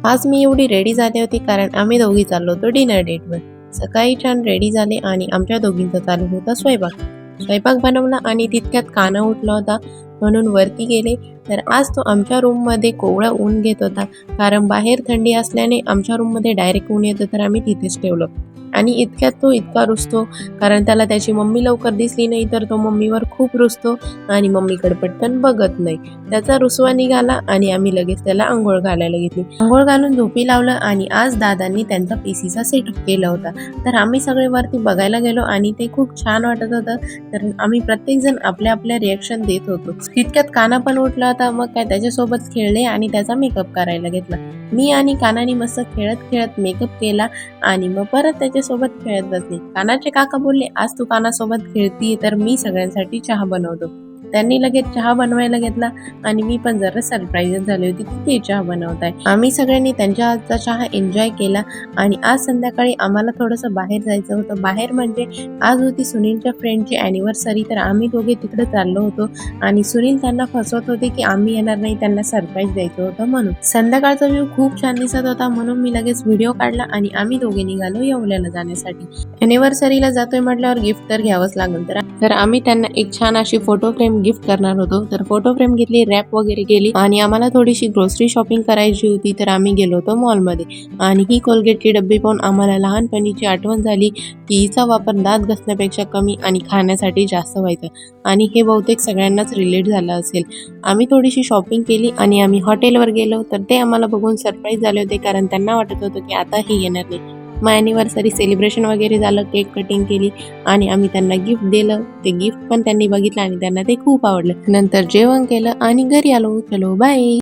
आज मी एवढी रेडी झाली होती कारण आम्ही दोघी चाललो होतो डिनर डेटवर। सकाळी छान रेडी झाले आणि आमच्या दोघींचा चालू होता स्वयंपाक। स्वयंपाक बनवला आणि तितक्यात काना उठला होता म्हणून वरती गेले तर आज तो आमच्या रूममध्ये कोवळं ऊन घेत होता, कारण बाहेर थंडी असल्याने आमच्या रूममध्ये डायरेक्ट ऊन येतं तर आम्ही तिथेच ठेवलं। आणि इतक्यात तो इतका रुसतो कारण त्याला त्याची मम्मी लवकर दिसली नाही तर तो मम्मीवर खूप रुसतो आणि मम्मीकडे पटकन बघत नाही। त्याचा रुसवा निघाला आणि आम्ही लगेच त्याला अंघोळ घालायला घेतली। अंघोळ घालून झोपी लावलं आणि आज दादांनी त्यांचा पीसीचा सेटअप केला होता तर आम्ही सगळे वरती बघायला गेलो आणि ते खूप छान वाटत होतं। तर आम्ही प्रत्येक जण आपल्या आपल्या रिएक्शन देत होतो। तितक्यात काना पण उठला होता, मग काय त्याच्यासोबत खेळले आणि त्याचा मेकअप करायला घेतला। मी आणि कानानी मस्त खेळत खेळत मेकअप केला आणि मग परत त्याच्यासोबत खेळत बसले। कानाचे काका बोलले, आज तू कानासोबत खेळती तर मी सगळ्यांसाठी चहा बनवतो। त्यांनी लगेच चहा बनवायला घेतला आणि मी पण जरा सरप्राईज झाली होती की ते चहा बनवताय। आम्ही सगळ्यांनी त्यांच्या हातचा चहा एन्जॉय केला आणि आज संध्याकाळी आम्हाला थोडंसं बाहेर जायचं होतं। बाहेर म्हणजे आज होती सुनीलच्या फ्रेंडची ॲनिव्हर्सरी, तर आम्ही दोघे तिकडे चाललो होतो आणि सुनील त्यांना फसवत होते की आम्ही येणार नाही, त्यांना सरप्राईज द्यायचं होतं म्हणून। संध्याकाळचा व्ह्यू खूप छान दिसत होता म्हणून मी लगेच व्हिडिओ काढला आणि आम्ही दोघे निघालो येवल्याला जाण्यासाठी। ॲनिव्हर्सरीला जातोय म्हटल्यावर गिफ्ट तर घ्यावंच लागेल, तर आम्ही त्यांना एक छान अशी फोटो फ्रेम गिफ्ट करणार होतो। तर फोटो फ्रेम घेतली, रॅप वगैरे केली आणि आम्हाला थोडीशी ग्रोसरी शॉपिंग करायची होती तर आम्ही गेलो होतो मॉलमध्ये। आणि ही कोलगेटची डब्बी पाहून आम्हाला लहानपणीची आठवण झाली की हिचा वापर दात घासण्यापेक्षा कमी आणि खाण्यासाठी जास्त व्हायचा आणि हे बहुतेक सगळ्यांनाच रिलेट झालं असेल। आम्ही थोडीशी शॉपिंग केली आणि आम्ही हॉटेलवर गेलो तर ते आम्हाला बघून सरप्राईज झाले होते, कारण त्यांना वाटत होतं की आता हे येणार नाही। मग ॲनिव्हर्सरी सेलिब्रेशन वगैरे झालं, केक कटिंग केली आणि आम्ही त्यांना गिफ्ट दिलं। ते गिफ्ट पण त्यांनी बघितलं आणि त्यांना ते खूप आवडलं। नंतर जेवण केलं आणि घरी आलो। चलो बाय।